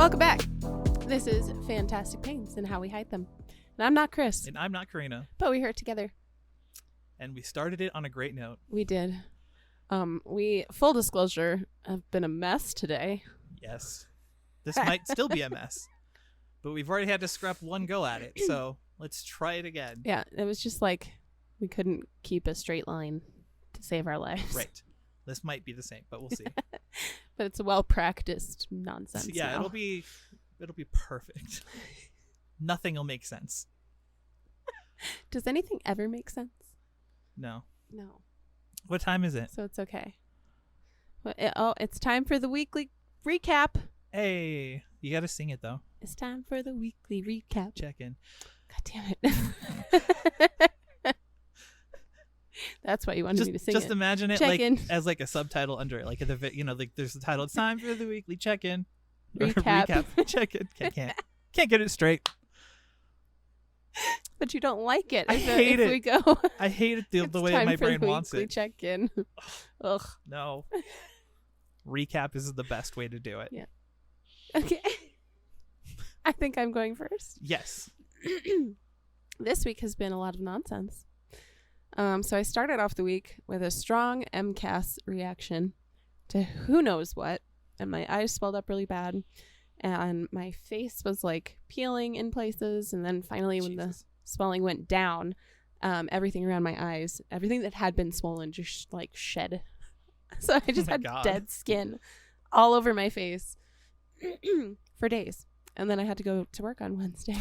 Welcome back. This is Fantastic Pains and How We Hide Them. And I'm not Chris. And I'm not Karina. But we heard together. And we started it on a great note. We did. We, full disclosure, have been a mess today. Yes. This might still be a mess. But we've already had to scrap one go at it. So let's try it again. Yeah, it was just like we couldn't keep a straight line to save our lives. Right. This might be the same, but we'll see. But it's a well-practiced nonsense. Yeah, now. it'll be perfect. Nothing will make sense. Does anything ever make sense? No. No. What time is it? So it's okay. It's time for the weekly recap. Hey, you got to sing it though. It's time for the weekly recap. Check in. God damn it. That's why you wanted me to sing it. Just imagine it Check-in. as like a subtitle under it, like at the like there's the title. It's time for the weekly check-in. Recap. Check-in. Can't get it straight. But you don't like it. I hate it. We go. I hate it the way my brain wants it. Check-in. Ugh. No. Recap is the best way to do it. Yeah. Okay. I think I'm going first. Yes. This week has been a lot of nonsense. So I started off the week with a strong MCAS reaction to who knows what, and my eyes swelled up really bad, and my face was like peeling in places, and then finally when the swelling went down, everything around my eyes, everything that had been swollen just like shed. So I just had dead skin all over my face for days, and then I had to go to work on Wednesday.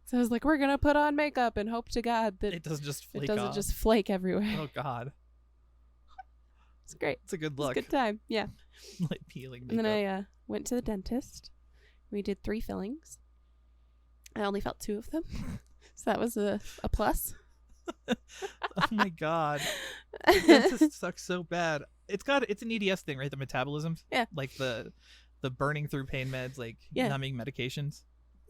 So I was like, we're going to put on makeup and hope to God that it doesn't just flake it doesn't off. just flake everywhere. Oh, God. It's great. It's a good look. It's a good time. Yeah. Like peeling makeup. And then I went to the dentist. We did 3 fillings. I only felt 2 of them. So that was a plus. Oh, my God. The dentist sucks so bad. It's an EDS thing, right? The metabolism? Yeah. Like the burning through pain meds, like numbing medications.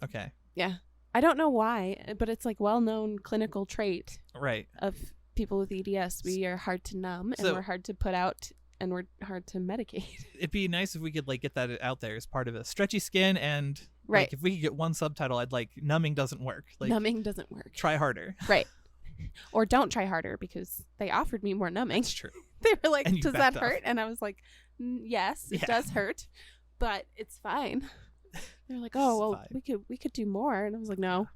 Okay. Yeah. I don't know why, but it's like well-known clinical trait of people with EDS. We are hard to numb, and we're hard to put out, and we're hard to medicate. It'd be nice if we could like get that out there as part of a stretchy skin, and like if we could get one subtitle, I'd like numbing doesn't work. Like, numbing doesn't work. Try harder. Right. Or don't try harder, because they offered me more numbing. That's true. They were like, does that hurt? Off. And I was like, yes, it does hurt, but it's fine. They're like, oh, well, we could do more. And I was like, no,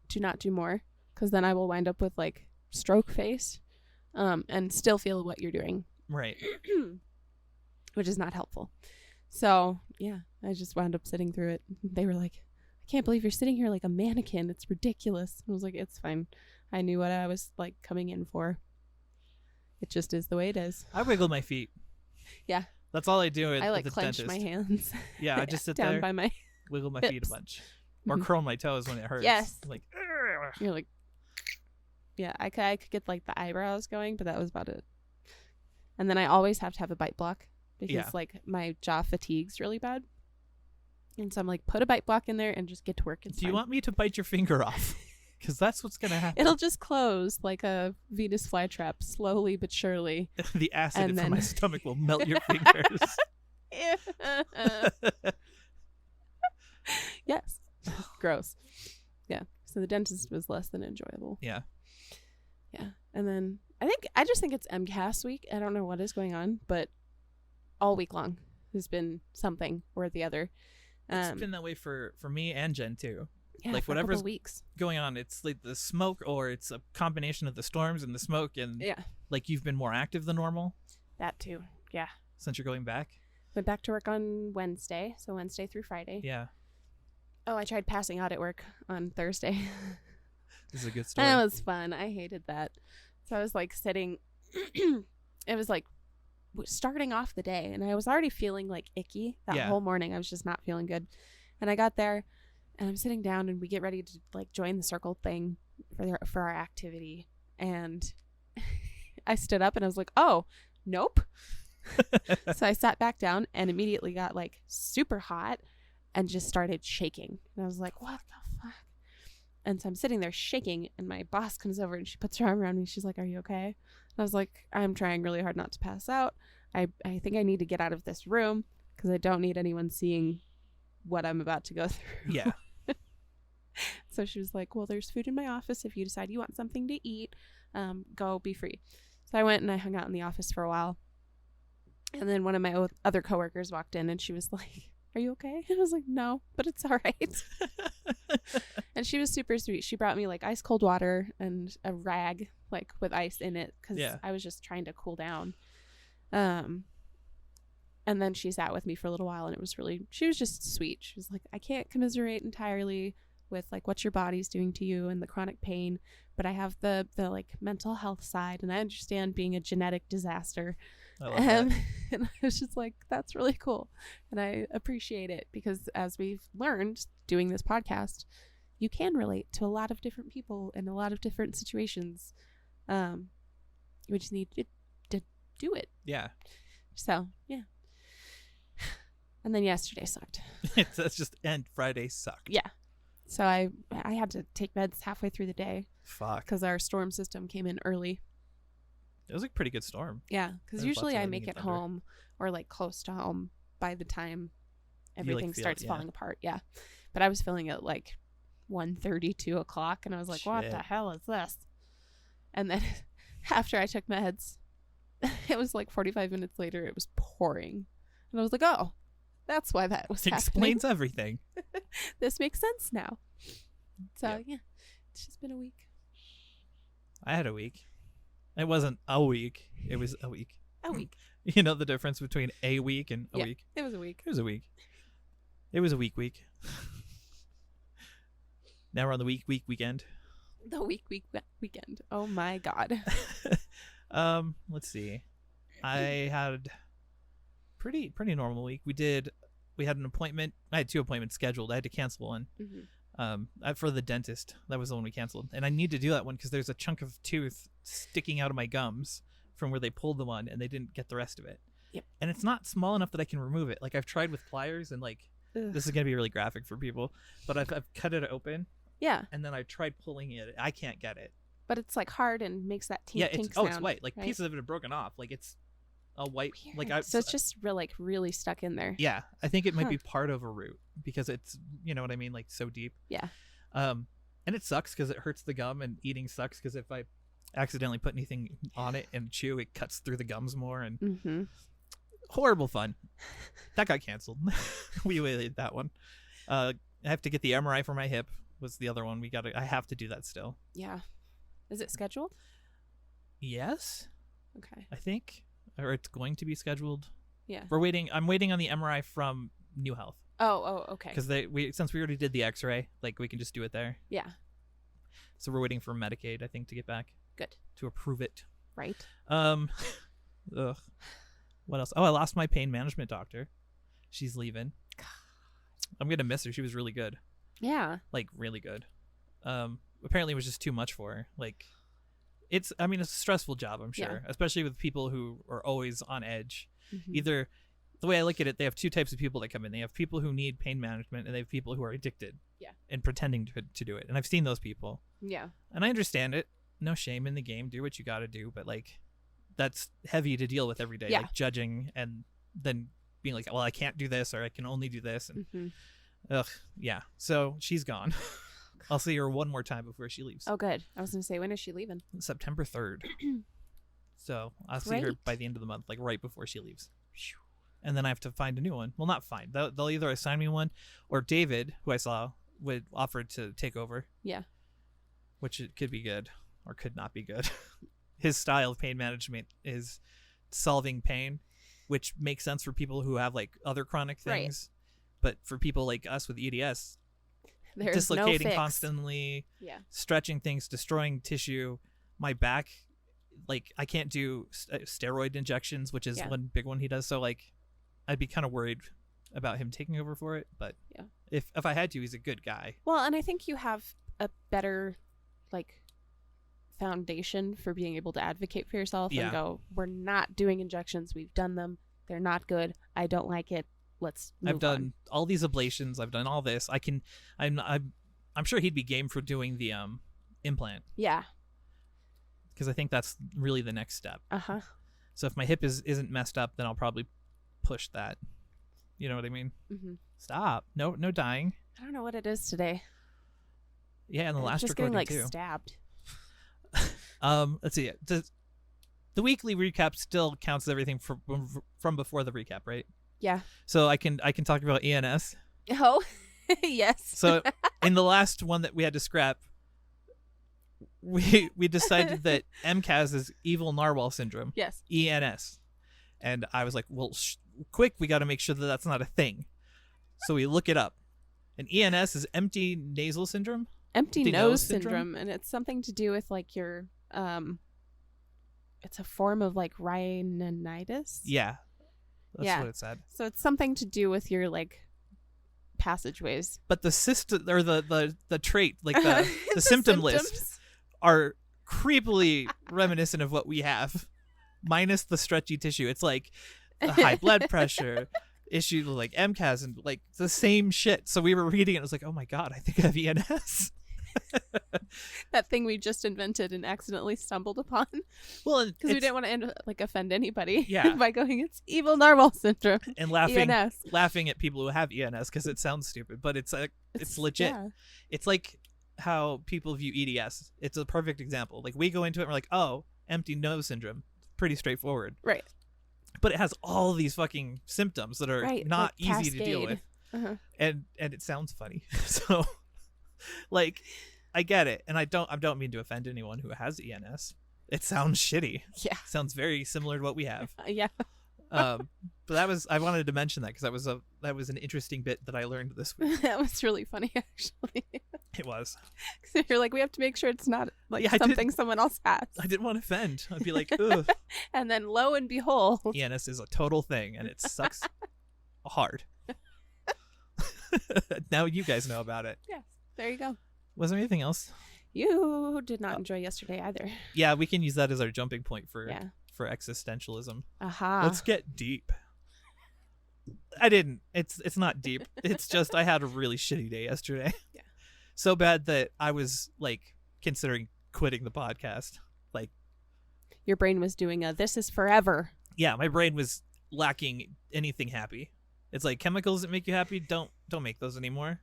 do not do more, because then I will wind up with like stroke face and still feel what you're doing. Right. Which is not helpful. So, yeah, I just wound up sitting through it. They were like, I can't believe you're sitting here like a mannequin. It's ridiculous. I was like, it's fine. I knew what I was like coming in for. It just is the way it is. I wiggle my feet. Yeah. That's all I do at I like the clench dentist. my hands. Yeah, I just sit down there, by my wiggle my hips. feet a bunch, or curl my toes when it hurts. Yes. Like, you're like, yeah, I could get like the eyebrows going, but that was about it. And then I always have to have a bite block because like my jaw fatigues really bad. And so I'm like, put a bite block in there and just get to work. Do you want me to bite your finger off? Because that's what's going to happen. It'll just close like a Venus flytrap, slowly but surely. The acid from my stomach will melt your fingers. Yes. Gross. Yeah. So the dentist was less than enjoyable. Yeah. Yeah. And then I just think it's MCAS week. I don't know what is going on, but all week long has been something or the other. It's been that way for me and Jen too. Yeah, like for whatever's weeks going on, it's like the smoke, or it's a combination of the storms and the smoke, and like you've been more active than normal. That too. Yeah. Since you're going back. Went back to work on Wednesday, so Wednesday through Friday. Yeah. Oh, I tried passing out at work on Thursday. This is a good story. That was fun. I hated that. So I was like sitting. It was like starting off the day, and I was already feeling like icky that whole morning. I was just not feeling good. And I got there, and I'm sitting down, and we get ready to like join the circle thing for our activity. And I stood up, and I was like, oh, nope. So I sat back down and immediately got like super hot and just started shaking. And I was like, what the fuck? And so I'm sitting there shaking, and my boss comes over and she puts her arm around me. She's like, are you okay? And I was like, I'm trying really hard not to pass out. I think I need to get out of this room because I don't need anyone seeing what I'm about to go through. Yeah. So she was like, well, there's food in my office. If you decide you want something to eat, go, be free. So I went and I hung out in the office for a while. And then one of my other coworkers walked in and she was like, are you okay? I was like, no, but it's all right. And she was super sweet. She brought me like ice cold water and a rag like with ice in it because I was just trying to cool down. And then she sat with me for a little while and she was just sweet. She was like, I can't commiserate entirely with like what your body's doing to you and the chronic pain, but I have the like mental health side and I understand being a genetic disaster. I love that. And I was just like, that's really cool. And I appreciate it because as we've learned doing this podcast, you can relate to a lot of different people in a lot of different situations. We just need to do it. Yeah. So, yeah. And then yesterday sucked. That's just and Friday sucked. Yeah. So I had to take meds halfway through the day. Fuck. Because our storm system came in early. It was a pretty good storm. Yeah, because usually I make it home or like close to home by the time everything starts falling apart. Yeah, but I was feeling it like 1:30, 2 o'clock, and I was like, what the hell is this? And then after I took meds, it was like 45 minutes later, it was pouring. And I was like, oh, that's why that was happening. Explains everything. This makes sense now. So, yeah, it's just been a week. I had a week. It wasn't a week. It was a week. A week. You know the difference between a week and a week? It was a week. It was a week. It was a week. Now we're on the weekend. The weekend. Oh my God. Let's see. I had pretty normal week. We had an appointment. I had 2 appointments scheduled. I had to cancel one. Mm-hmm. For the dentist. That was the one we canceled. And I need to do that one because there's a chunk of tooth sticking out of my gums from where they pulled the one and they didn't get the rest of it. Yep. And it's not small enough that I can remove it. Like I've tried with pliers and like, this is going to be really graphic for people, but I've cut it open. Yeah. And then I tried pulling it. I can't get it. But it's like hard and makes that tink sound. It's white. Like right? Pieces of it are broken off. Like it's a white. Weird. Like so it's just really stuck in there. Yeah. I think it might be part of a root because it's, you know what I mean? Like so deep. Yeah. And it sucks because it hurts the gum, and eating sucks because if I accidentally put anything on it and chew, it cuts through the gums more, and horrible fun. That got canceled. We waited that one. I have to get the MRI for my hip. Was the other one I have to do that still. Yeah. Is it scheduled? Yes. Okay. I think, or it's going to be scheduled. Yeah. I'm waiting on the MRI from New Health. Oh, okay. Because since we already did the X-ray, like we can just do it there. Yeah. So we're waiting for Medicaid, I think, to get back. Good. To approve it. Right. Ugh. What else? Oh, I lost my pain management doctor. She's leaving. God. I'm gonna miss her. She was really good. Yeah. Like really good. Apparently it was just too much for her. Like it's a stressful job, I'm sure. Yeah. Especially with people who are always on edge. Mm-hmm. Either the way I look at it, they have 2 types of people that come in. They have people who need pain management, and they have people who are addicted. Yeah. And pretending to do it. And I've seen those people. Yeah. And I understand it. No shame in the game. Do what you got to do. But like, that's heavy to deal with every day. Yeah. Like judging and then being like, well, I can't do this, or I can only do this. And yeah. So she's gone. I'll see her one more time before she leaves. Oh, good. I was going to say, when is she leaving? September 3rd. So I'll see her by the end of the month, like right before she leaves. And then I have to find a new one. Well, not find. They'll either assign me one, or David, who I saw, would offer to take over. Yeah. Which it could be good or could not be good. His style of pain management is solving pain, which makes sense for people who have like other chronic things. Right. But for people like us with EDS, there's dislocating no fix. Constantly, stretching things, destroying tissue. My back, like I can't do steroid injections, which is one big one he does. So like, I'd be kind of worried about him taking over for it. But if I had to, he's a good guy. Well, and I think you have a better like foundation for being able to advocate for yourself and go, we're not doing injections. We've done them. They're not good. I don't like it. Let's move I've done all these ablations. I've done all this. I'm sure he'd be game for doing the implant. Yeah. Because I think that's really the next step. Uh-huh. So if my hip isn't messed up, then I'll probably push that. You know what I mean? Mm-hmm. Stop. No dying. I don't know what it is today. Yeah, in the last just recording getting, too. Stabbed. Let's see. The weekly recap still counts everything from before the recap, right? Yeah. So I can talk about ENS. Oh, yes. So in the last one that we had to scrap, we decided that MCAS is evil narwhal syndrome. Yes. ENS. And I was like, well, quick, we got to make sure that that's not a thing. So we look it up. And ENS is empty nasal syndrome. Empty nose syndrome, and it's something to do with like your it's a form of like rhinitis. Yeah. That's what it said. So it's something to do with your like passageways. But the system or the trait, like the symptom list are creepily reminiscent of what we have, minus the stretchy tissue. It's like the high blood pressure, issue like MCAS, and like the same shit. So we were reading it, and it was like, oh my god, I think I have ENS. That thing we just invented and accidentally stumbled upon. Well, because we didn't want to offend anybody. Yeah. By going, it's evil narwhal syndrome and laughing ENS. At people who have ENS because it sounds stupid, but it's legit. Yeah. It's like how people view EDS. It's a perfect example. Like we go into it and we're like, oh, empty nose syndrome. Pretty straightforward. Right. But it has all these fucking symptoms that are not like easy to deal with. Uh-huh. And it sounds funny. So like I get it. And I don't mean to offend anyone who has ENS. It sounds shitty. Yeah. It sounds very similar to what we have. Yeah. But I wanted to mention that because that was an interesting bit that I learned this week. That was really funny, actually. It was. So you're like, we have to make sure it's not like Yeah, something someone else has. I didn't want to offend. I'd be like, ugh. And then lo and behold, ENS is a total thing, and it sucks hard. Now you guys know about it. Yes, there you go. Was there anything else? You did not enjoy yesterday either. Yeah, we can use that as our jumping point for existentialism. Aha. Let's get deep. I didn't. It's not deep. It's just I had a really shitty day yesterday. Yeah. So bad that I was like considering quitting the podcast. Like your brain was doing a this is forever. Yeah, my brain was lacking anything happy. It's like chemicals that make you happy, don't make those anymore.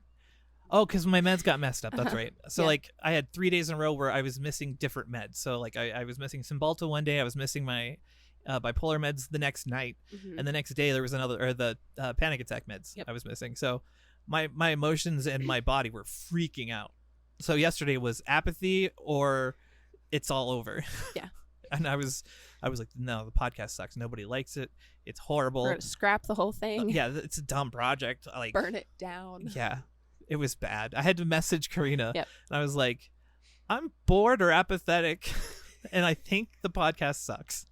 Oh, because my meds got messed up. That's right. So like I had 3 days in a row where I was missing different meds. So like I was missing Cymbalta one day. I was missing my bipolar meds the next night. Mm-hmm. And the next day there was the panic attack meds I was missing. So my emotions and my body were freaking out. So yesterday was apathy or it's all over. Yeah. And I was like, no, the podcast sucks. Nobody likes it. It's horrible. We're gonna scrap the whole thing. Yeah, it's a dumb project. Like burn it down. Yeah. It was bad. I had to message Karina and I was like, I'm bored or apathetic and I think the podcast sucks.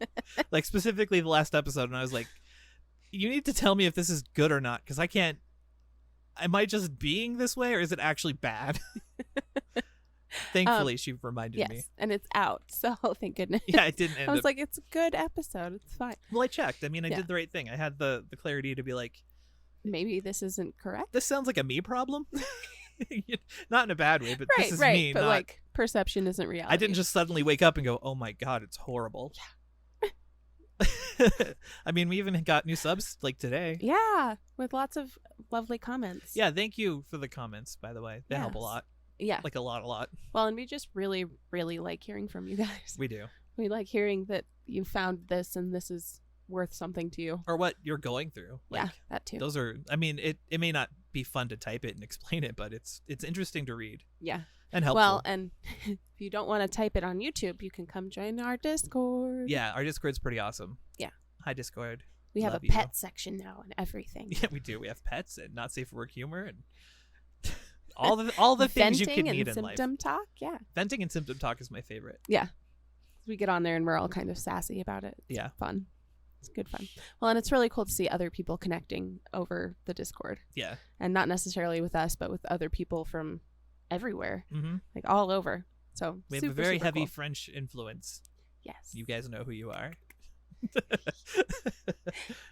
Like specifically the last episode. And I was like, you need to tell me if this is good or not. Cause I can't, am I just being this way or is it actually bad? Thankfully she reminded me. And it's out. So thank goodness. Yeah, it didn't end I was like, it's a good episode. It's fine. Well, I checked. I mean, I did the right thing. I had the clarity to be like, maybe this isn't correct. This sounds like a me problem. Not in a bad way, but this is me. But like perception isn't reality. I didn't just suddenly wake up and go, oh my God, it's horrible. Yeah. I mean, we even got new subs like today. Yeah. With lots of lovely comments. Yeah. Thank you for the comments, by the way. They help a lot. Yeah. Like a lot. Well, and we just really, really like hearing from you guys. We do. We like hearing that you found this and this is worth something to you. Or what you're going through. Like, that too. Those are, I mean, it may not be fun to type it and explain it, but it's interesting to read. Yeah. And helpful. Well, and if you don't want to type it on YouTube, you can come join our Discord. Yeah, our Discord's pretty awesome. Yeah. Hi, Discord. We have a pet section now and everything. Yeah, we do. We have pets and not safe for work humor and all the things you can need in life. Symptom talk, yeah. Venting and symptom talk is my favorite. Yeah. We get on there and we're all kind of sassy about it. It's fun. It's good fun. Well, and it's really cool to see other people connecting over the Discord. Yeah. And not necessarily with us, but with other people from everywhere. Mm-hmm. Like all over. So we have a very heavy French influence. Yes. You guys know who you are.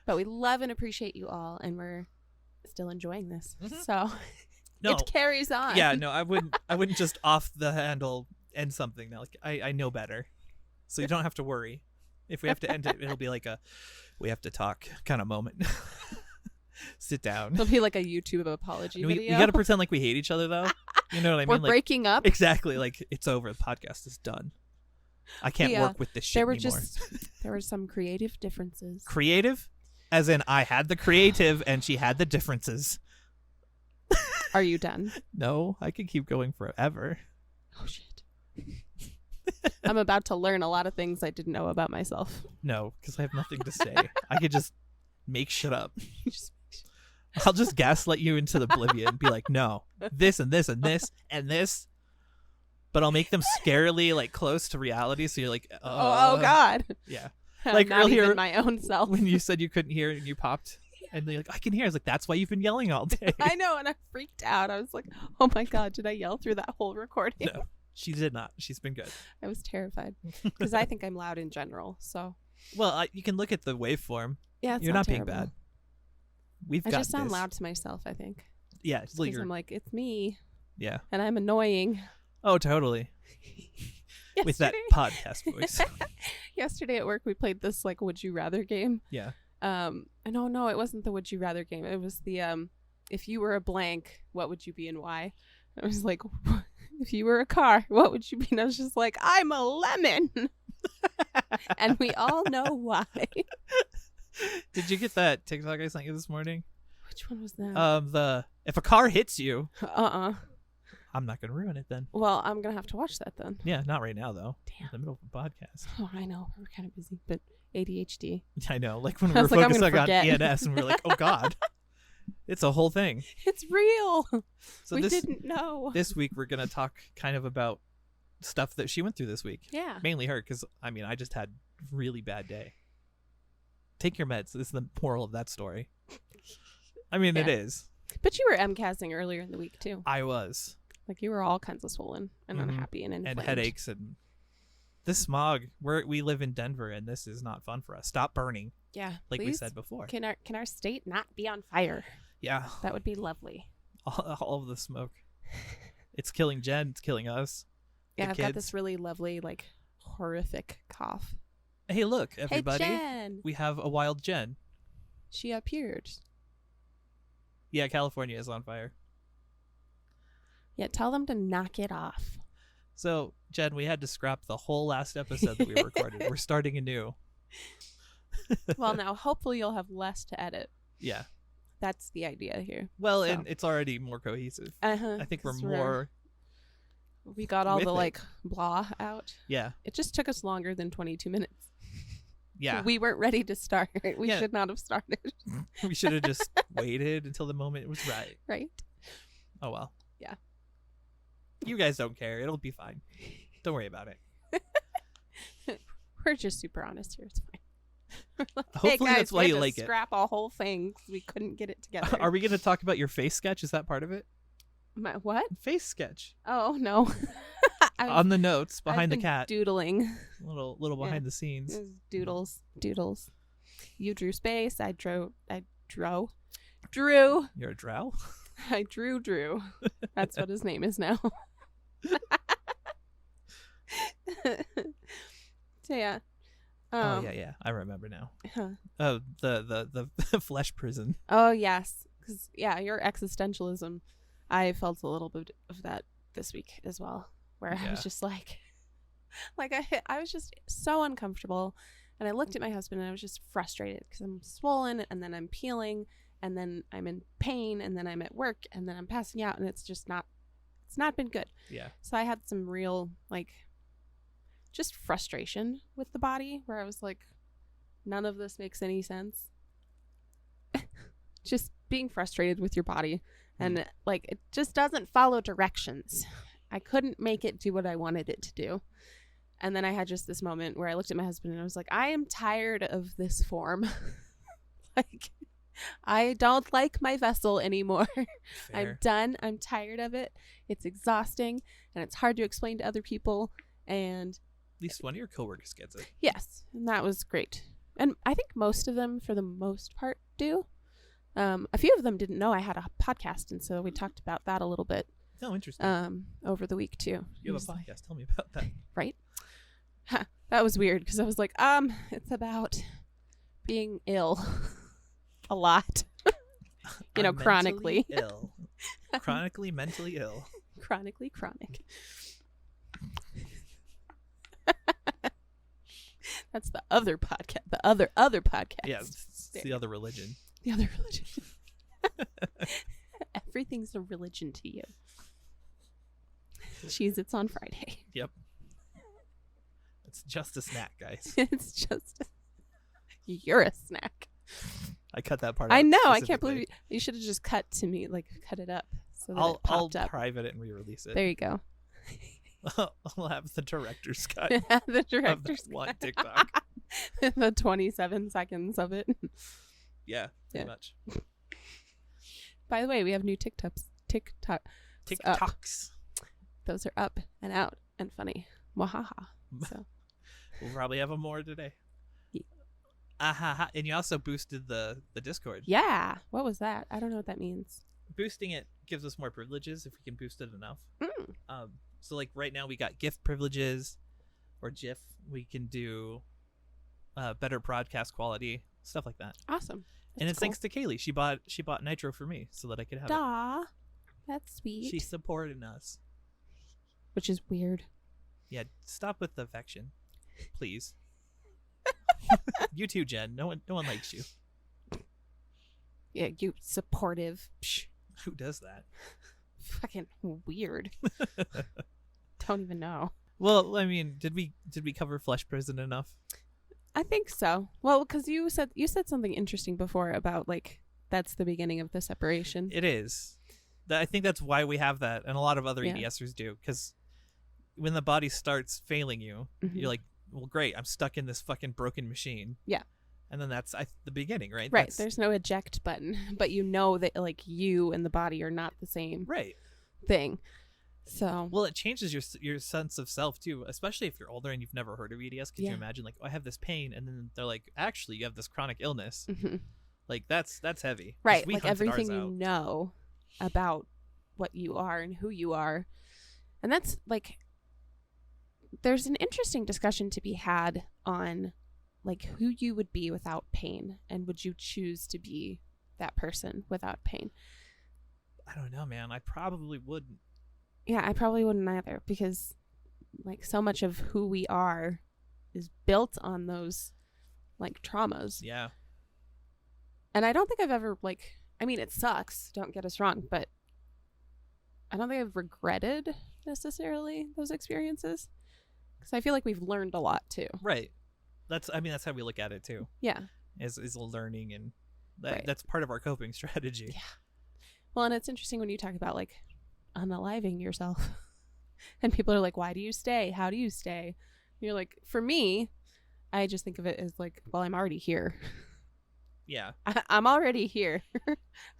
But we love and appreciate you all, and we're still enjoying this. Mm-hmm. So it carries on. Yeah, no, I wouldn't just off the handle end something. Now, like I know better. So you don't have to worry. If we have to end it, it'll be like a we have to talk kind of moment. Sit down. It'll be like a YouTube apology video. We got to pretend like we hate each other, though. You know what I mean? We're breaking up. Exactly. Like, it's over. The podcast is done. I can't work with this shit anymore. There were some creative differences. Creative? As in, I had the creative and she had the differences. Are you done? No, I could keep going forever. Oh, shit. I'm about to learn a lot of things I didn't know about myself. No, because I have nothing to say. I could just make shit up. I'll just gaslight you into the oblivion and be like, no, this and this and this and this. But I'll make them scarily like close to reality. So you're like, oh God. Yeah. Like not earlier, even my own self. When you said you couldn't hear and you popped. And they're like, I can hear. I was like, that's why you've been yelling all day. I know. And I freaked out. I was like, oh my God, did I yell through that whole recording? No, she did not. She's been good. I was terrified because I think I'm loud in general. So, well, you can look at the waveform. Yeah, it's you're not terrible. being bad. I just sound loud to myself, I think. Yeah. It's like I'm like, it's me. Yeah. And I'm annoying. Oh, totally. With that podcast voice. Yesterday at work, we played this like would you rather game. Yeah. No, it wasn't the would you rather game. It was the if you were a blank, what would you be and why? I was like, if you were a car, what would you be? And I was just like, I'm a lemon. And we all know why. Did you get that TikTok I sent you this morning? Which one was that? If a car hits you. I'm not gonna ruin it then. Well, I'm gonna have to watch that then. Yeah, not right now though. Damn. In the middle of a podcast. Oh, I know. We're kind of busy, but ADHD. I know. Like when we were focusing on ENS and we were like, oh God. It's a whole thing. It's real. So we didn't know. This week we're gonna talk kind of about stuff that she went through this week. Yeah. Mainly her, because I mean I just had a really bad day. Take your meds. This is the moral of that story. I mean it is. But you were MCASing earlier in the week too. I was. Like you were all kinds of swollen and unhappy and inflamed. And headaches and this smog. We live in Denver and this is not fun for us. Stop burning. Yeah, like please. We said before. Can our state not be on fire? Yeah, that would be lovely. All of the smoke. It's killing Jen. It's killing us. Yeah, I've got this really lovely, like horrific cough. Hey, look, everybody! Hey, Jen. We have a wild Jen. She appeared. Yeah, California is on fire. Yeah, tell them to knock it off. So, Jen, we had to scrap the whole last episode that we recorded. We're starting anew. Well, now, hopefully you'll have less to edit. Yeah. That's the idea here. Well, so. And it's already more cohesive. I think we're more... We got all the, like, blah out. Yeah. It just took us longer than 22 minutes. Yeah. We weren't ready to start. We should not have started. We should have just waited until the moment it was right. Right. Oh, well. Yeah. You guys don't care. It'll be fine. Don't worry about it. We're just super honest here. It's fine. Like, hopefully hey guys, that's why you like scrap a whole thing because we couldn't get it together. Are we going to talk about your face sketch? Is that part of it? My what? Face sketch. Oh, no. On the notes behind the cat. Doodling. Little behind the scenes. Doodles. You drew space. I drew. You're a drow? I drew. That's what his name is now. So yeah. Yeah. I remember now. Oh, the flesh prison. Oh yes, because your existentialism. I felt a little bit of that this week as well, where I was just like I was just so uncomfortable, and I looked at my husband and I was just frustrated because I'm swollen and then I'm peeling and then I'm in pain and then I'm at work and then I'm passing out and it's not been good. Yeah. So I had some real just frustration with the body where I was like, none of this makes any sense. Just being frustrated with your body and it just doesn't follow directions. I couldn't make it do what I wanted it to do. And then I had just this moment where I looked at my husband and I was like, I am tired of this form. I don't like my vessel anymore. Fair. I'm done. I'm tired of it. It's exhausting and it's hard to explain to other people. And at least one of your coworkers gets it. Yes. And that was great. And I think most of them, for the most part, do. A few of them didn't know I had a podcast. And so we talked about that a little bit. Oh, interesting. Over the week, too. You have a podcast. Tell me about that. Right? That was weird because I was like, it's about being ill a lot. chronically ill. Chronically mentally ill. Chronically chronic. That's the other podcast. The other podcast. Yeah, it's the other religion. The other religion. Everything's a religion to you. Cheez-Its on Friday. Yep. It's just a snack, guys. It's just you're a snack. I cut that part out. I know. I can't believe you should have just cut it up so that it popped up. I'll private it and re-release it. There you go. I'll have the director's cut. The director's of one TikTok. The 27 seconds of it. Yeah, pretty much. By the way, we have new TikToks. TikToks. Those are up and out and funny. Wahaha. So we'll probably have them more today. And you also boosted the Discord. Yeah. What was that? I don't know what that means. Boosting it gives us more privileges if we can boost it enough. So like right now we got GIF privileges or GIF. We can do better broadcast quality, stuff like that. Awesome. And it's cool. Thanks to Kaylee. She bought Nitro for me so that I could have it. That's sweet. She supported us. Which is weird. Yeah, stop with the affection. Please. You too, Jen. No one likes you. Yeah, you supportive. Psh. Who does that? Fucking weird. Don't even know. Well, I mean, did we cover Flesh Prison enough? I think so. Well, because you said something interesting before about like that's the beginning of the separation. It is. I think that's why we have that, and a lot of other EDSers do, because when the body starts failing you, you're like, well, great, I'm stuck in this fucking broken machine. Yeah. And then that's the beginning, right? Right. There's no eject button, but you know that like you and the body are not the same thing. So well, it changes your sense of self too, especially if you're older and you've never heard of EDS. Could you imagine like, oh, I have this pain, and then they're like, actually, you have this chronic illness. Like that's heavy, right? Like everything you know about what you are and who you are, and that's like there's an interesting discussion to be had on like who you would be without pain, and would you choose to be that person without pain? I don't know, man. I probably wouldn't. Yeah, I probably wouldn't either, because like so much of who we are is built on those like traumas. Yeah. And I don't think I've ever like, I mean, it sucks, don't get us wrong, but I don't think I've regretted necessarily those experiences, because I feel like we've learned a lot too. Right. That's how we look at it too. Yeah. Is learning, and that's part of our coping strategy. Yeah. Well, and it's interesting when you talk about like unaliving yourself and people are like, why do you stay? How do you stay? And you're like, for me, I just think of it as like, well, I'm already here. Yeah. I'm already here.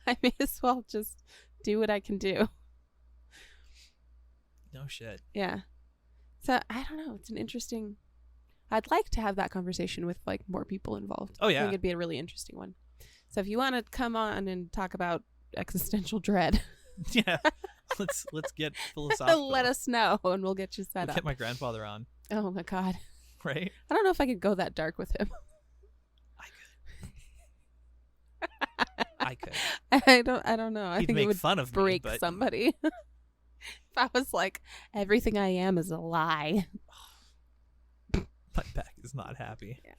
I may as well just do what I can do. No shit. Yeah. So I don't know. It's an interesting, I'd like to have that conversation with like more people involved. Oh yeah. I think it'd be a really interesting one. So if you want to come on and talk about existential dread. Yeah. Let's get philosophical. Let us know and we'll get you set up. Get my grandfather on. Oh my God. Right? I don't know if I could go that dark with him. I could. I don't know. I He'd think make it would fun of break me, somebody. If I was like, everything I am is a lie. My back is not happy. Yeah.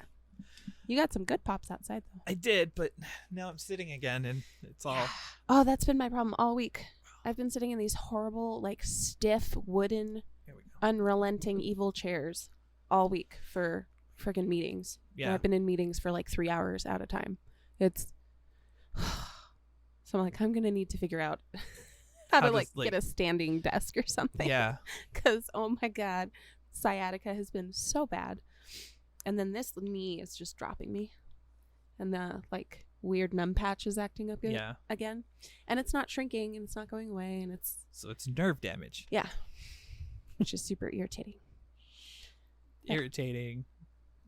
You got some good pops outside though. I did, but now I'm sitting again and it's all Oh, that's been my problem all week. I've been sitting in these horrible, like stiff, wooden, unrelenting, evil chairs all week for friggin' meetings. Yeah. And I've been in meetings for like 3 hours at a time. It's so I'm like, I'm gonna need to figure out how to like get a standing desk or something. Yeah. Because oh my God, sciatica has been so bad, and then this knee is just dropping me, and the like weird numb patch is acting up again, and it's not shrinking and it's not going away, and it's nerve damage. Yeah, which is super irritating. Irritating.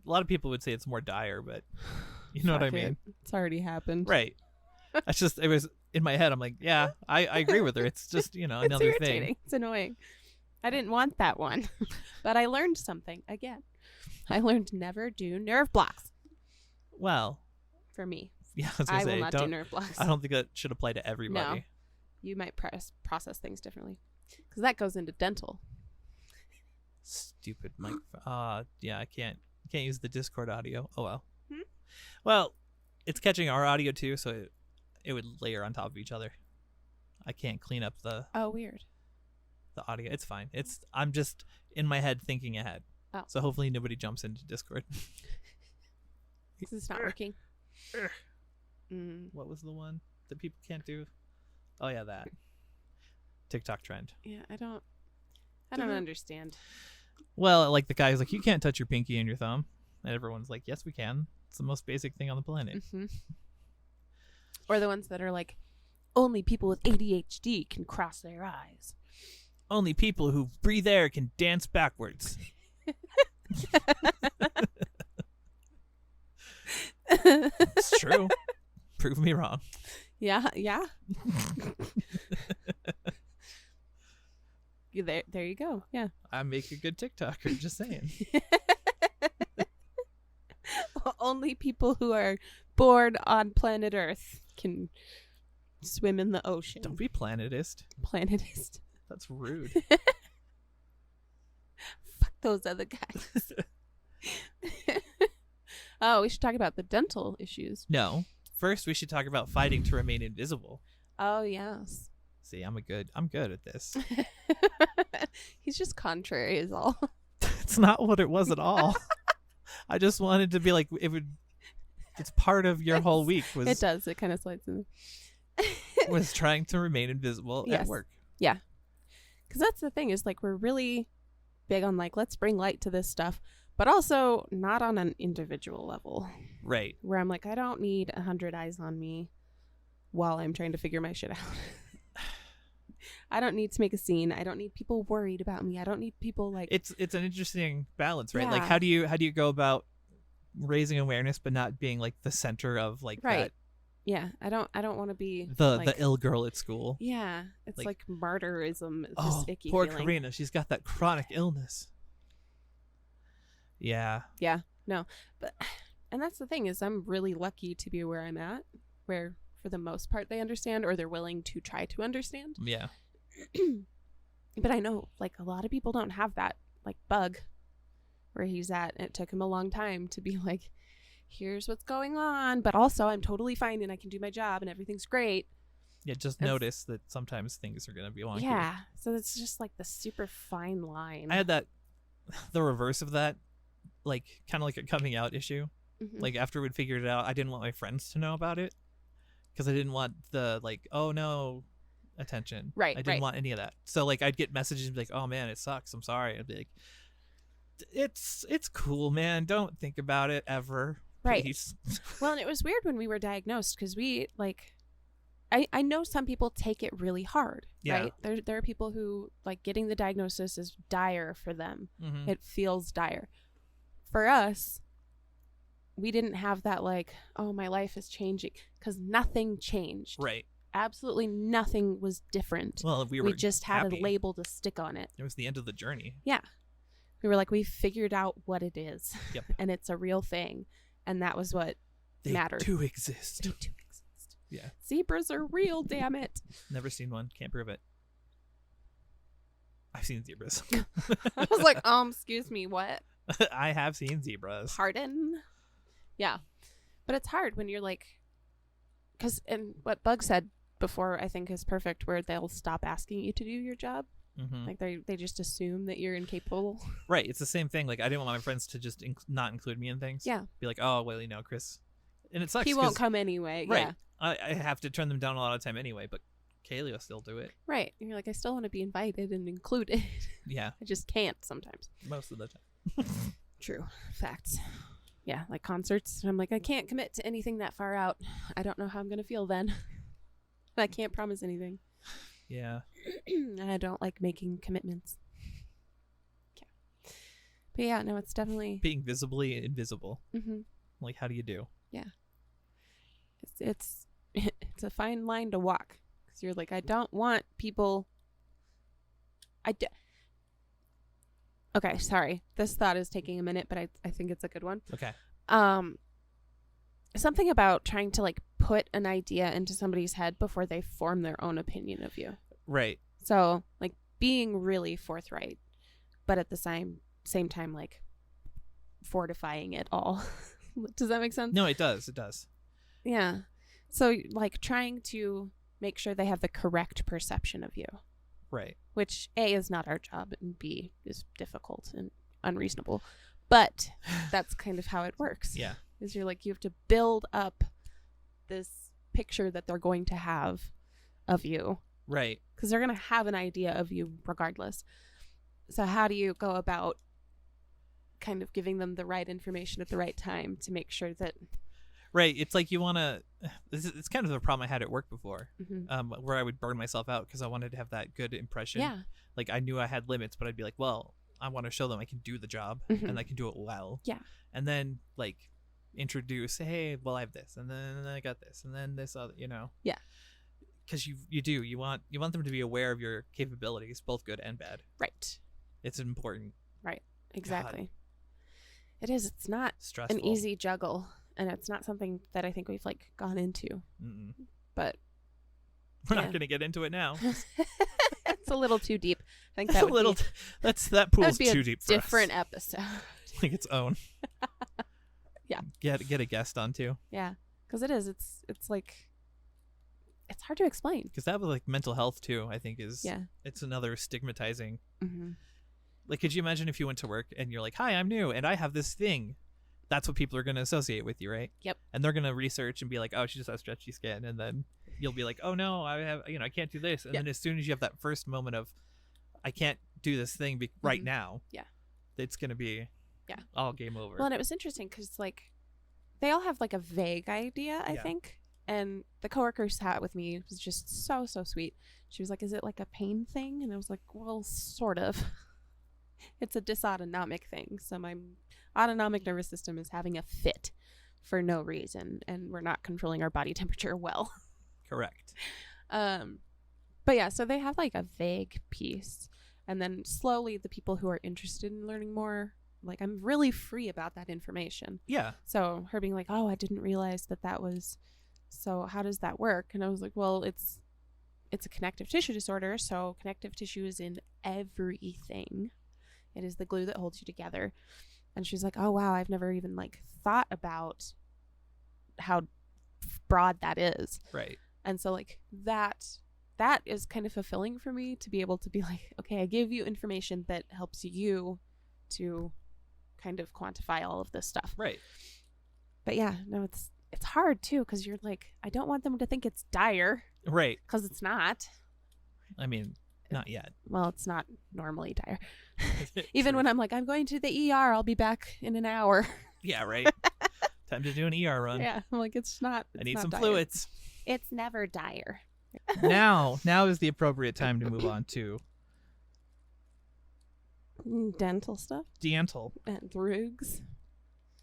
A lot of people would say it's more dire, but you know what I mean. It's already happened. Right. That's just, it was in my head. I'm like, yeah, I agree with her. It's just, another irritating. thing. It's annoying. I didn't want that one, but I learned something again. I learned never do nerve blocks. Well, for me. Yeah, I was gonna say, will not do nerve blocks. I don't think that should apply to everybody. No, you might process things differently, because that goes into dental. Stupid microphone. Yeah, I can't use the Discord audio. Oh well. Hmm? Well, it's catching our audio too, so it would layer on top of each other. I can't clean up the weird. The audio. It's fine. I'm just in my head thinking ahead. Oh. So hopefully nobody jumps into Discord. This is not working. What was the one that people can't do? Oh yeah, that TikTok trend. Yeah, I don't understand. Well, like the guy who's like, you can't touch your pinky and your thumb, and everyone's like, yes, we can. It's the most basic thing on the planet. Mm-hmm. Or the ones that are like, only people with ADHD can cross their eyes. Only people who breathe air can dance backwards. It's true. Prove me wrong. Yeah. There you go. Yeah. I make a good TikToker, just saying. Only people who are born on planet Earth can swim in the ocean. Don't be planetist. Planetist. That's rude. Fuck those other guys. Oh, we should talk about the dental issues. No. First, we should talk about fighting to remain invisible. Oh, yes. See, I'm good at this. He's just contrary is all. It's not what it was at all. I just wanted to be like, it's part of your whole week. It does. It kind of slides in. Was trying to remain invisible at work. Yeah. Because that's the thing is like, we're really big on like, let's bring light to this stuff, but also not on an individual level. Right. Where I'm like, I don't need 100 eyes on me while I'm trying to figure my shit out. I don't need to make a scene. I don't need people worried about me. I don't need people like... It's an interesting balance, right? Yeah. Like, how do you go about raising awareness but not being like the center of like that? Yeah, I don't want to be the ill girl at school. Yeah, it's like martyrism. It's oh, this icky poor feeling. Karina. She's got that chronic illness. Yeah. Yeah. No, and that's the thing is I'm really lucky to be where I'm at, where for the most part they understand or they're willing to try to understand. Yeah. But I know like a lot of people don't have that like bug where he's at. It took him a long time to be like, here's what's going on, but also I'm totally fine and I can do my job and everything's great. Yeah, just notice that sometimes things are going to be wonky. Yeah, so it's just like the super fine line. I had the reverse of that, like kind of like a coming out issue. Mm-hmm. Like after we'd figured it out, I didn't want my friends to know about it because I didn't want the like, oh no, attention. Right. I didn't want any of that. So like I'd get messages and be like, oh man, it sucks. I'm sorry. I'd be like, it's cool, man. Don't think about it ever. Right. Please. Well, and it was weird when we were diagnosed because we like, I know some people take it really hard. Yeah. Right. There are people who like getting the diagnosis is dire for them. Mm-hmm. It feels dire. For us, we didn't have that like, oh, my life is changing because nothing changed. Right. Absolutely nothing was different. Well, we just had a label to stick on it. It was the end of the journey. Yeah. We were like, we figured out what it is. Yep. And it's a real thing. And that was what mattered. They do exist. They do exist. Yeah. Zebras are real, damn it. Never seen one. Can't prove it. I've seen zebras. I was like, excuse me, what? I have seen zebras. Pardon? Yeah. But it's hard when you're like, because, and what Bug said before, I think is perfect, where they'll stop asking you to do your job. Mm-hmm. Like they just assume that you're incapable. Right. It's the same thing. Like I didn't want my friends to just not include me in things. Yeah. Be like, oh, well, Chris. And it sucks. He won't come anyway. Right. Yeah. I have to turn them down a lot of time anyway, but Kaylee will still do it. Right. And you're like, I still want to be invited and included. Yeah. I just can't sometimes. Most of the time. True. Facts. Yeah. Like concerts. I'm like, I can't commit to anything that far out. I don't know how I'm going to feel then. I can't promise anything. Yeah. And I don't like making commitments. Yeah. But yeah, no, it's definitely being visibly invisible. Mm-hmm. Like, how do you do? Yeah. It's a fine line to walk because you're like, I don't want people. Okay, sorry. This thought is taking a minute, but I think it's a good one. Okay. something about trying to like put an idea into somebody's head before they form their own opinion of you. Right. So like being really forthright, but at the same time, like fortifying it all. Does that make sense? No, it does. It does. Yeah. So like trying to make sure they have the correct perception of you. Right. Which A, is not our job, and B, is difficult and unreasonable. But that's kind of how it works. Yeah. Is you're like, you have to build up this picture that they're going to have of you. Right. Because they're going to have an idea of you regardless. So how do you go about kind of giving them the right information at the right time to make sure that... Right. It's like you want to... It's kind of the problem I had at work before, Mm-hmm. where I would burn myself out because I wanted to have that good impression. Yeah. Like I knew I had limits, but I'd be like, well, I want to show them I can do the job Mm-hmm. and I can do it well. Yeah. And then like introduce, hey, well, I have this, and then I got this, and then this other, you know. Yeah. Because you want them to be aware of your capabilities, both good and bad. Right. It's important. Right. Exactly. God. It is. It's not Stressful. an easy juggle, and it's not something that I think we've like gone into. Mm-mm. But we're not going to get into it now. It's a little too deep. I think That's that a would little. be, That pool's that would be too a deep for different us. episode. Like its own. Yeah. Get a guest on too. Yeah, because it is. It's like it's hard to explain. Because that was like mental health too. I think is. Yeah. It's another stigmatizing. Mm-hmm. Like, could you imagine if you went to work and you're like, "Hi, I'm new, and I have this thing." That's what people are going to associate with you, right? Yep. And they're going to research and be like, "Oh, she just has stretchy skin," and then you'll be like, "Oh no, I have, I can't do this." And then as soon as you have that first moment of, "I can't do this thing right now," yeah, it's going to be, all game over. Well, and it was interesting because like they all have like a vague idea, I think. And the coworker who sat with me was just so sweet. She was like, "Is it like a pain thing?" And I was like, "Well, sort of." It's a dysautonomic thing. So my autonomic nervous system is having a fit for no reason, and we're not controlling our body temperature well. Correct. But yeah, so they have like a vague piece, and then slowly the people who are interested in learning more, like I'm really free about that information. Yeah. So her being like, "Oh, I didn't realize that was, so how does that work?" And I was like, "Well, it's a connective tissue disorder, so connective tissue is in everything. It is the glue that holds you together." And she's like, "Oh wow, I've never even like thought about how broad that is." Right. And so like that is kind of fulfilling for me to be able to be like, okay, I give you information that helps you to kind of quantify all of this stuff. Right. But yeah, no, it's hard too, because you're like, I don't want them to think it's dire. Right. Because it's not. I mean, not yet. Well, it's not normally dire. Even when I'm like, I'm going to the ER, I'll be back in an hour. Yeah, right. Time to do an ER run. Yeah, I'm like, it's not. I need not some dire. fluids. It's never dire. Now is the appropriate time to move on to Dental stuff dental. and drugs.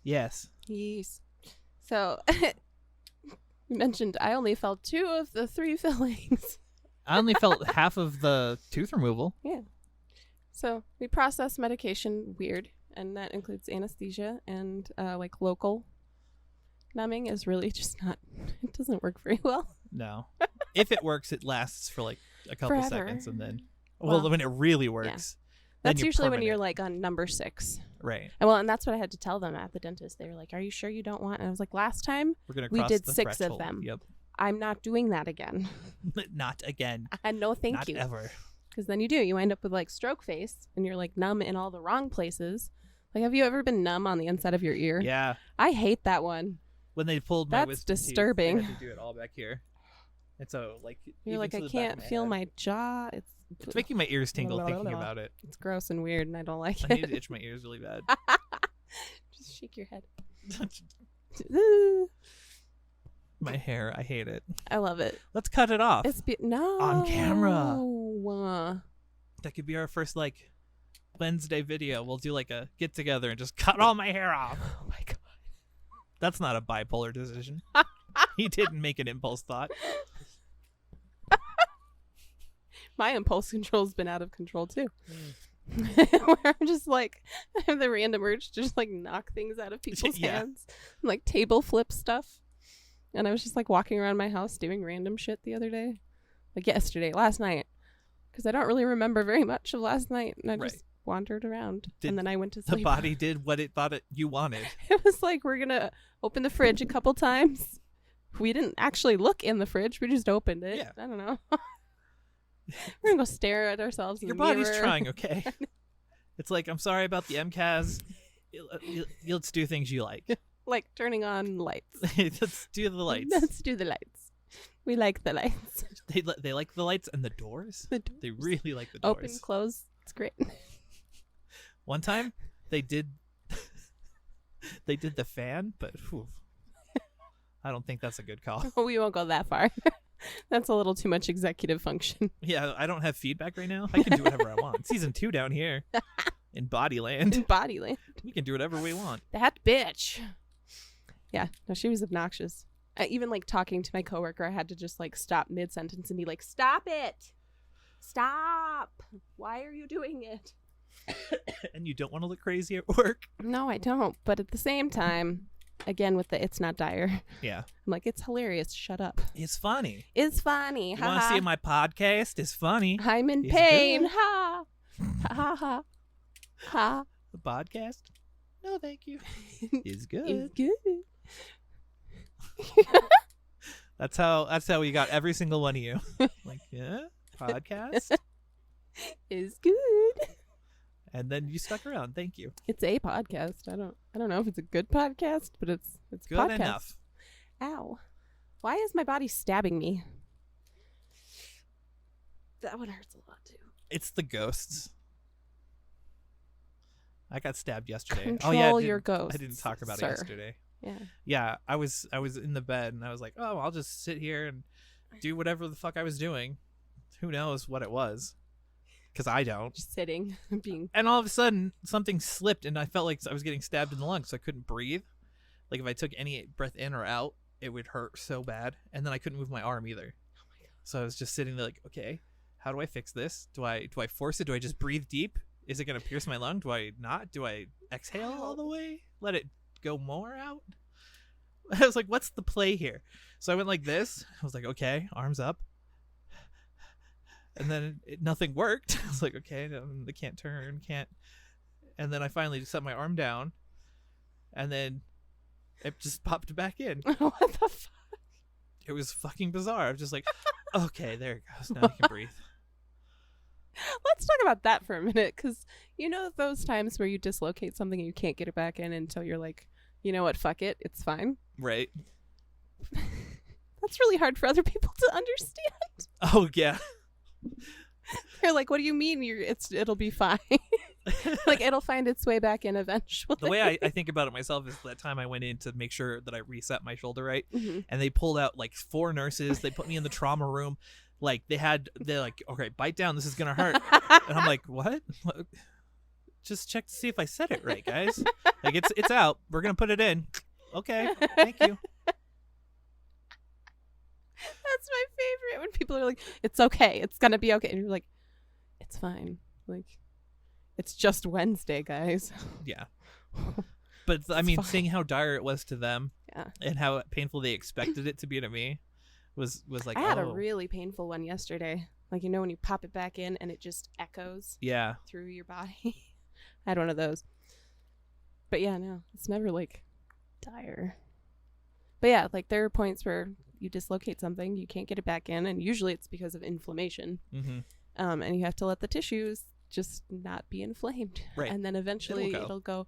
Yes. Yes. So you mentioned I only felt 2 of the 3 fillings. I only felt half of the tooth removal. Yeah. So we process medication weird, and that includes anesthesia and like local numbing is really just not. It doesn't work very well. No. If it works, it lasts for like a couple Forever. seconds, and then when it really works, then that's you're usually when permanent. you're like on number 6. Right. And that's what I had to tell them at the dentist. They were like, "Are you sure you don't want?" And I was like, "Last time We're gonna we cross did the 6 of threshold. them. Yep. I'm not doing that again." Not again. And no, thank Not you. ever. Because then you end up with like stroke face, and you're like numb in all the wrong places. Like, have you ever been numb on the inside of your ear? Yeah. I hate that one. When they pulled my That's wisdom disturbing. teeth, they had to do it all back here. And so, like, You're even like, to I the back can't of feel head. my jaw. It's making my ears tingle thinking about it. It's gross and weird, and I don't like I need it. to itch my ears really bad. Just shake your head. My hair, I hate it. I love it. Let's cut it off. No. On camera. Uh, That could be our first like Wednesday video. We'll do like a get together and just cut all my hair off. Oh my god. That's not a bipolar decision. He didn't make an impulse thought. My impulse control's been out of control too. Where I'm just like, I have the random urge to just like knock things out of people's Yeah. hands, and, like table flip stuff. And I was just like walking around my house doing random shit the other day. Like last night. Because I don't really remember very much of last night. And I just wandered around. And then I went to sleep. The body did what it thought you wanted. It was like, we're going to open the fridge a couple times. We didn't actually look in the fridge. We just opened it. Yeah. I don't know. We're going to go stare at ourselves in the mirror. Your body's trying, okay? It's like, I'm sorry about the MCAS. Let's do things you like. Like turning on lights. Let's do the lights. Let's do the lights. We like the lights. They like the lights and the doors. They really like the doors. Open, close. It's great. One time they did the fan, but I don't think that's a good call. We won't go that far. That's a little too much executive function. Yeah, I don't have feedback right now. I can do whatever I want. Season 2 down here in Bodyland. In Bodyland. We can do whatever we want. That bitch. Yeah, no, she was obnoxious. Even like talking to my coworker, I had to just like stop mid-sentence and be like, stop it. Stop. Why are you doing it? And you don't want to look crazy at work? No, I don't. But at the same time, again, with the it's not dire. Yeah. I'm like, it's hilarious. Shut up. It's funny. It's funny. You want to see my podcast? It's funny. I'm in pain. Ha. Ha ha. Ha. The podcast? No, thank you. It's good. It's good. That's how we got every single one of you. Like, yeah, podcast is good. And then you stuck around. Thank you. It's a podcast. I don't know if it's a good podcast, but it's good podcast. Enough. Ow. Why is my body stabbing me? That one hurts a lot too. It's the ghosts. I got stabbed yesterday. Control your ghosts. I didn't talk about it yesterday. Yeah. Yeah, I was in the bed and I was like, oh, I'll just sit here and do whatever the fuck I was doing. Who knows what it was? Because I don't. Just sitting, being. And all of a sudden, something slipped and I felt like I was getting stabbed in the lung, so I couldn't breathe. Like if I took any breath in or out, it would hurt so bad. And then I couldn't move my arm either. Oh my God. So I was just sitting there like, okay, how do I fix this? Do I force it? Do I just breathe deep? Is it going to pierce my lung? Do I not? Do I exhale all the way? Let it go more out? I was like, what's the play here? So I went like this. I was like, okay, arms up. And then nothing worked. I was like, okay, they can't turn, can't. And then I finally just set my arm down. And then it just popped back in. What the fuck? It was fucking bizarre. I was just like, okay, there it goes. Now I can breathe. Let's talk about that for a minute, because you know those times where you dislocate something and you can't get it back in until you're like, you know what, fuck it, it's fine. Right. That's really hard for other people to understand. Oh yeah. They're like, what do you mean it'll be fine? Like it'll find its way back in eventually. The way I think about it myself is that time I went in to make sure that I reset my shoulder right, and they pulled out like 4 nurses. They put me in the trauma room. Like they're like, okay, bite down, this is gonna hurt. And I'm like, what? Just check to see if I said it right, guys. Like it's out. We're gonna put it in. Okay, thank you. That's my favorite when people are like, it's okay, it's gonna be okay, and you're like, it's fine. Like, it's just Wednesday, guys. Yeah. But I mean, seeing how dire it was to them, and how painful they expected it to be to me, was like, I had a really painful one yesterday. Like, you know, when you pop it back in and it just echoes through your body. I had one of those. But yeah, no, it's never like dire. But yeah, like there are points where you dislocate something, you can't get it back in, and usually it's because of inflammation. Mm-hmm. And you have to let the tissues just not be inflamed. Right. And then eventually it'll go,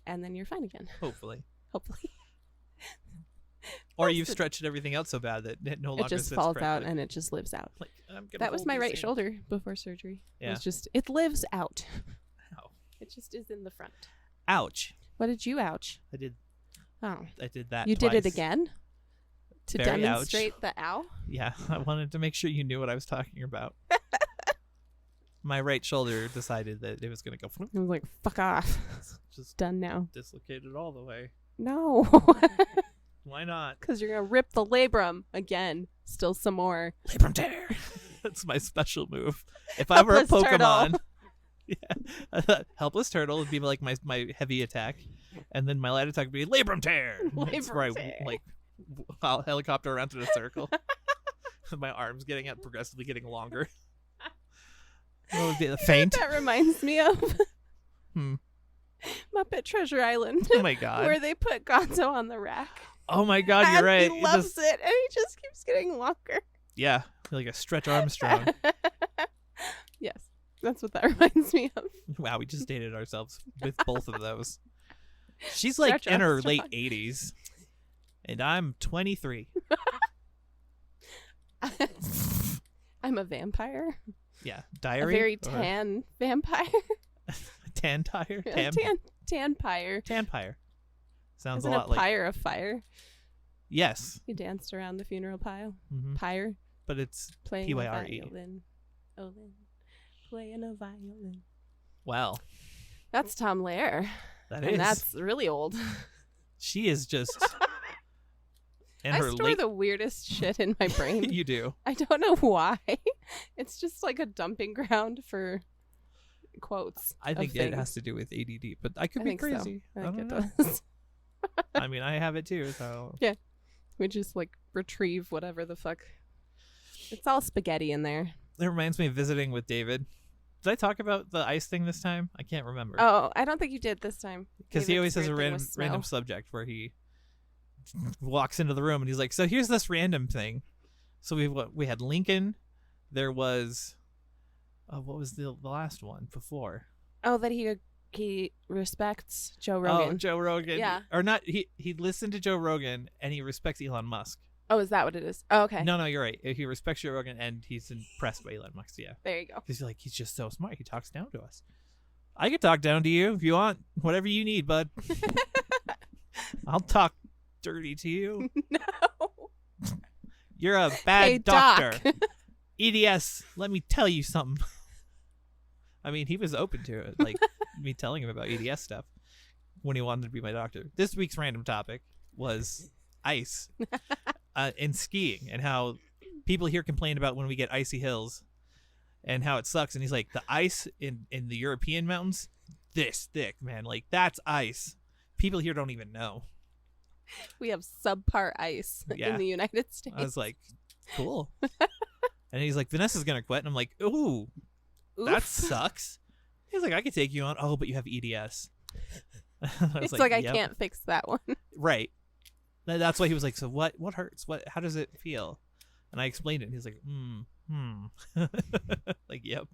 and then you're fine again. Hopefully. Or you've stretched everything out so bad that it no longer just falls out and it just lives out. Like, that was my right shoulder before surgery. Yeah. It lives out. Ow. It just is in the front. Ouch. What did you ouch? I did that You twice. did it again? To Very demonstrate ouch. the ow? Yeah, I wanted to make sure you knew what I was talking about. My right shoulder decided that it was going to go. I was like, fuck off. Just done now. Dislocated all the way. No. Why not? Because you're going to rip the labrum again. Still some more. Labrum tear. That's my special move. If I were a Pokemon. Yeah. Helpless turtle would be like my heavy attack. And then my light attack would be labrum tear. That's where I like helicopter around in a circle. My arms progressively getting longer. What would be the faint? That reminds me of Muppet Treasure Island. Oh my god. Where they put Gonzo on the rack. Oh my god, you're right. He loves it, and he just keeps getting longer. Yeah, like a Stretch Armstrong. Yes, that's what that reminds me of. Wow, we just dated ourselves with both of those. She's like in her late 80s, and I'm 23. I'm a vampire. Yeah, diary. A very tan vampire. Tan tire? Tan-pyre. Tan-pyre. Sounds Isn't a lot like... pyre of fire? Yes. He danced around the funeral pile. Mm-hmm. Pyre. But it's playing P-Y-R-E. Playing a violin. Wow. That's Tom Lehrer. And that's really old. She is just... I store the weirdest shit in my brain. You do. I don't know why. It's just like a dumping ground for quotes. I think it has to do with ADD, but I could be crazy. So. I think it know. does. I mean, I have it too, so... Yeah. We just like retrieve whatever the fuck. It's all spaghetti in there. It reminds me of visiting with David. Did I talk about the ice thing this time? I can't remember. Oh, I don't think you did this time. Because he always has a random subject where he walks into the room and he's like, so here's this random thing. So we had Lincoln. There was what was the last one before? Oh, that he respects Joe Rogan. Oh, Joe Rogan. Yeah. Or not, he listened to Joe Rogan and he respects Elon Musk. Oh, is that what it is? Oh, okay. No, you're right. He respects Joe Rogan and he's impressed by Elon Musk, yeah. There you go. Because he's just so smart. He talks down to us. I could talk down to you if you want. Whatever you need, bud. I'll talk dirty to you. No. You're a bad doctor. EDS, let me tell you something. I mean, he was open to it, like me telling him about EDS stuff when he wanted to be my doctor. This week's random topic was ice and skiing, and how people here complain about when we get icy hills and how it sucks. And he's like, the ice in the European mountains, this thick, man. Like, that's ice. People here don't even know. We have subpar ice in the United States. I was like, cool. And he's like, Vanessa's gonna quit, and I'm like, ooh, that sucks. He's like, I could take you on. Oh, but you have EDS. It's like I can't fix that one. Right. That's why he was like, so what hurts? How does it feel? And I explained it, and he's like, like, yep.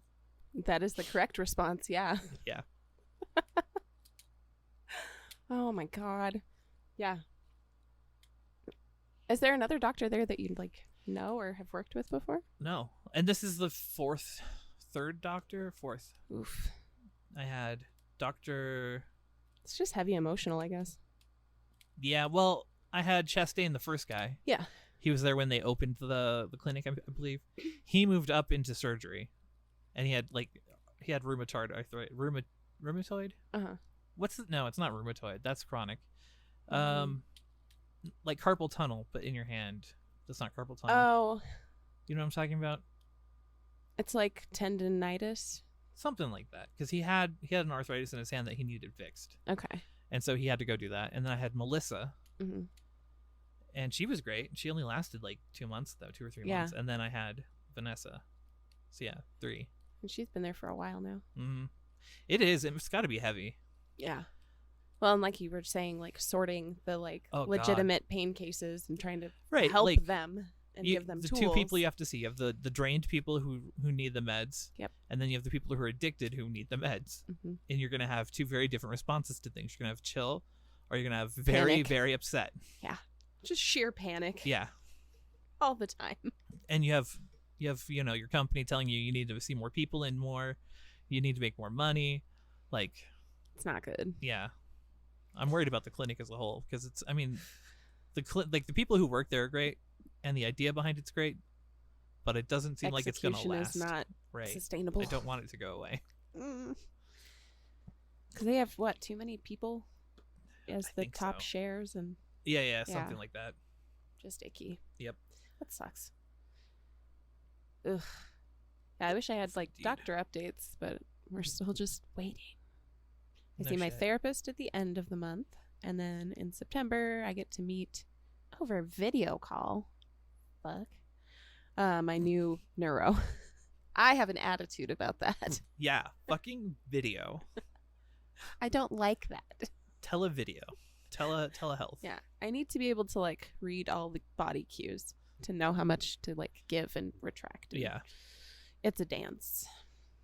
That is the correct response, yeah. Yeah. Oh my god. Yeah. Is there another doctor there that you like know or have worked with before? No. And this is the third doctor? Fourth. Oof. I had Dr. It's just heavy emotional, I guess. Yeah, well, I had Chastain, the first guy. Yeah. He was there when they opened the clinic, I believe. He moved up into surgery, and he had rheumatoid arthritis. Rheumatoid? Uh-huh. No, it's not rheumatoid. That's chronic. Like carpal tunnel, but in your hand. That's not carpal tunnel. Oh. You know what I'm talking about? It's like tendinitis. Something like that, because he had an arthritis in his hand that he needed fixed. Okay. And so he had to go do that. And then I had Melissa, mm-hmm. and she was great. She only lasted like 2 months, though, 2 or 3 months. And then I had Vanessa. So yeah, 3. And she's been there for a while now. Mm-hmm. It is. It's got to be heavy. Yeah. Well, and like you were saying, like sorting the legitimate pain cases and trying to help them and give them the tools. 2 people you have to see. You have the drained people who need the meds. Yep. And then you have the people who are addicted who need the meds. Mm-hmm. And you're going to have 2 very different responses to things. You're going to have chill, or you're going to have very, panic. Very upset. Yeah. Just sheer panic. Yeah. All the time. And you have your company telling you need to see more people in more. You need to make more money. Like, it's not good. Yeah. I'm worried about the clinic as a whole, because the people who work there are great, and the idea behind it's great, but it doesn't seem like it's going to last. Execution is not sustainable. I don't want it to go away. Because they have too many people as the top shares and something like that. Just icky. Yep. That sucks. Ugh. Yeah, I wish I had doctor updates, but we're still just waiting. I see my therapist at the end of the month, and then in September I get to meet over video call. Fuck. My new neuro. I have an attitude about that. Yeah, fucking video. I don't like that. Televideo. Telehealth. Yeah, I need to be able to like read all the body cues to know how much to like give and retract. Yeah. It's a dance.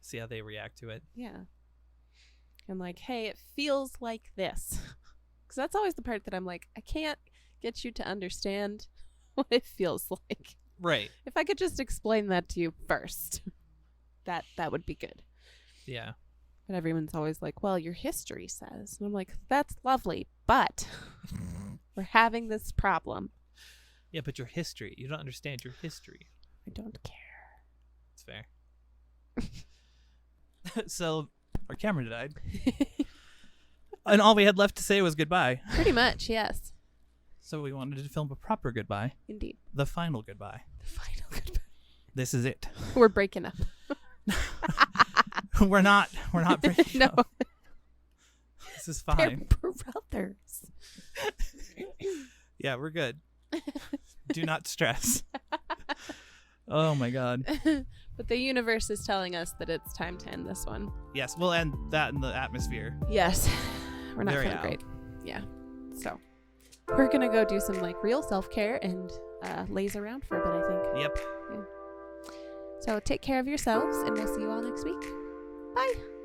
See how they react to it. Yeah. I'm like, hey, it feels like this. Because that's always the part that I'm like, I can't get you to understand what it feels like. Right. If I could just explain that to you first, that would be good. Yeah. But everyone's always like, well, your history says. And I'm like, that's lovely, but we're having this problem. Yeah, but your history. You don't understand your history. I don't care. It's fair. So our camera died. And all we had left to say was goodbye. Pretty much, yes. So we wanted to film a proper goodbye. Indeed. The final goodbye. The final goodbye. This is it. We're breaking up. We're not breaking up. This is fine. They're brothers. Yeah, we're good. Do not stress. Oh my god. But the universe is telling us that it's time to end this one. Yes, we'll end that in the atmosphere. Yes. We're not Very feeling out. great. Yeah. So we're going to go do some like real self-care and laze around for a bit, I think. Yep. Yeah. So take care of yourselves and we'll see you all next week. Bye.